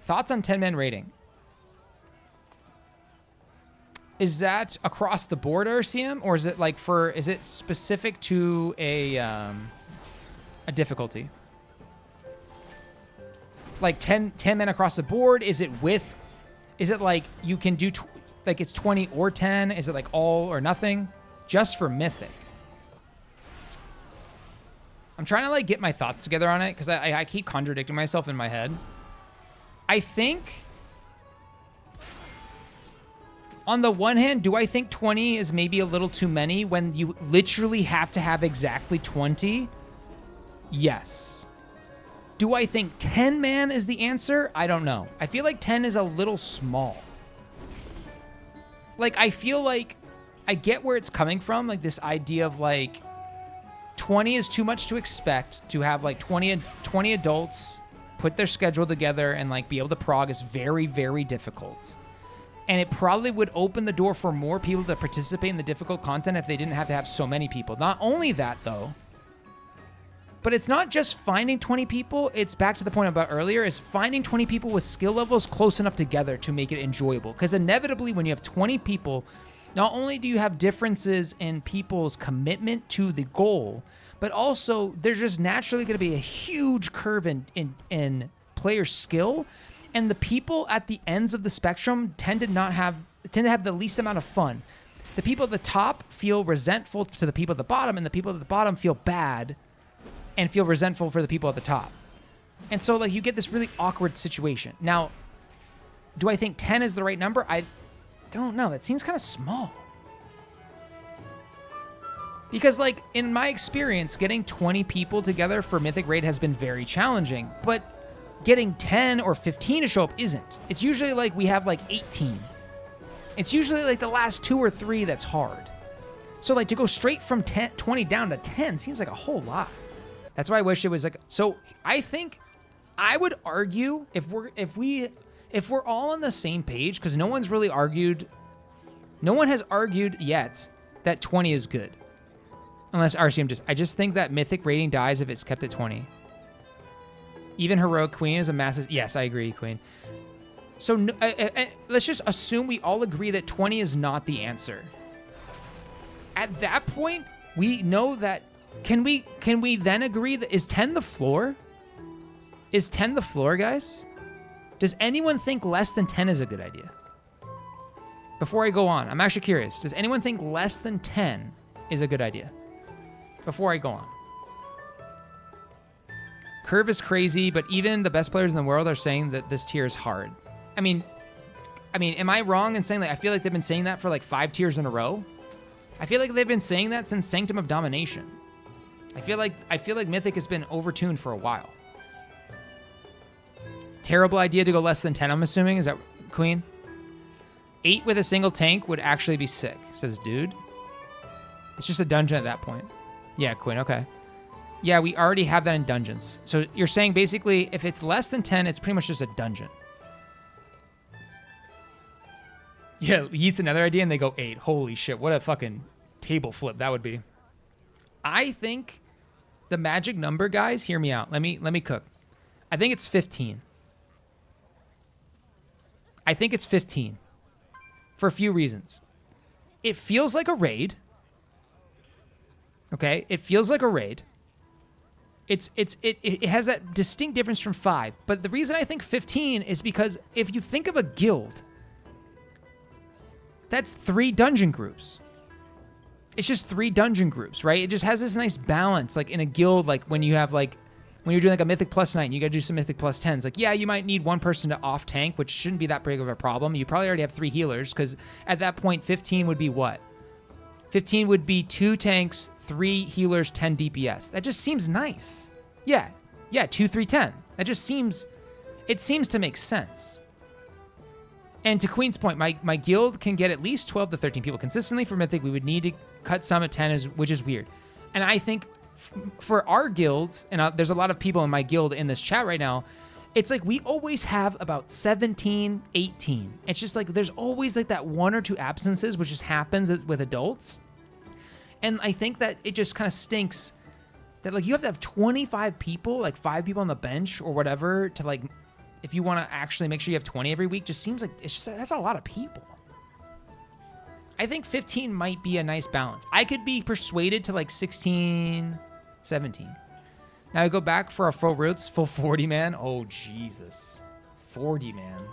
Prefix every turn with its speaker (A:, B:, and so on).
A: Thoughts on 10-man rating? Is that across the board RCM, or is it like is it specific to a difficulty? Like 10 men across the board? Is it like you can do, like it's 20 or 10? Is it like all or nothing? Just for Mythic. I'm trying to like get my thoughts together on it because I keep contradicting myself in my head. I think, on the one hand, do I think 20 is maybe a little too many when you literally have to have exactly 20? Yes. Do I think 10 man is the answer? I don't know. I feel like 10 is a little small. Like, I feel like I get where it's coming from, like this idea of like 20 is too much to expect. To have like 20 adults put their schedule together and like be able to prog is very, very difficult. And it probably would open the door for more people to participate in the difficult content if they didn't have to have so many people. Not only that though, but it's not just finding 20 people. It's back to the point about earlier, is finding 20 people with skill levels close enough together to make it enjoyable. Because inevitably when you have 20 people, not only do you have differences in people's commitment to the goal, but also there's just naturally going to be a huge curve in player skill. And the people at the ends of the spectrum tend to have the least amount of fun. The people at the top feel resentful to the people at the bottom, and the people at the bottom feel bad and feel resentful for the people at the top. And so like you get this really awkward situation. Now, do I think 10 is the right number? I don't know. That seems kind of small. Because like in my experience, getting 20 people together for Mythic Raid has been very challenging, but getting 10 or 15 to show up isn't. It's usually like we have like 18. It's usually like the last 2 or 3 that's hard. So like to go straight from 20 down to 10 seems like a whole lot. That's why I wish it was like, so I think I would argue if we're all on the same page, because no one has argued yet that 20 is good. Unless RCM I just think that Mythic Raiding dies if it's kept at 20. Even Heroic Queen is a massive... Yes, I agree, Queen. So let's just assume we all agree that 20 is not the answer. At that point, we know that... Can we then agree that... Is 10 the floor? Is 10 the floor, guys? Does anyone think less than 10 is a good idea? Before I go on, I'm actually curious. Does anyone think less than 10 is a good idea? Before I go on. Curve is crazy, but even the best players in the world are saying that this tier is hard. I mean, am I wrong in saying that? I feel like they've been saying that for like 5 tiers in a row. I feel like they've been saying that since Sanctum of Domination. I feel like Mythic has been overtuned for a while. Terrible idea to go less than 10, I'm assuming. Is that Queen? 8 with a single tank would actually be sick, says Dude. It's just a dungeon at that point. Yeah, Queen, okay. Yeah, we already have that in dungeons. So you're saying basically if it's less than 10, it's pretty much just a dungeon. Yeah, Yeet's another idea and they go 8. Holy shit, what a fucking table flip that would be. I think the magic number, guys, hear me out. Let me cook. I think it's 15. I think it's 15 for a few reasons. It feels like a raid. Okay, it feels like a raid. It has that distinct difference from 5. But the reason I think 15 is because if you think of a guild, that's 3 dungeon groups. It's just 3 dungeon groups, right? It just has this nice balance, like in a guild, like when you have like, when you're doing like a Mythic plus 9, you gotta do some Mythic plus 10s. Like, yeah, you might need one person to off tank, which shouldn't be that big of a problem. You probably already have 3 healers, because at that point, 15 would be what? 15 would be 2 tanks, 3 healers, 10 DPS. That just seems nice. Yeah, 2, 3, 10. That just seems, it seems to make sense. And to Queen's point, my guild can get at least 12 to 13 people consistently. For Mythic, we would need to cut some at 10, which is weird. And I think for our guild, and there's a lot of people in my guild in this chat right now, it's like we always have about 17, 18. It's just like there's always like that 1 or 2 absences, which just happens with adults. And I think that it just kind of stinks that like you have to have 25 people, like 5 people on the bench or whatever, to like if you want to actually make sure you have 20 every week, just seems like it's just that's a lot of people. I think 15 might be a nice balance. I could be persuaded to like 16, 17. Now I go back for a full roots, full 40 man. Oh Jesus, 40 man.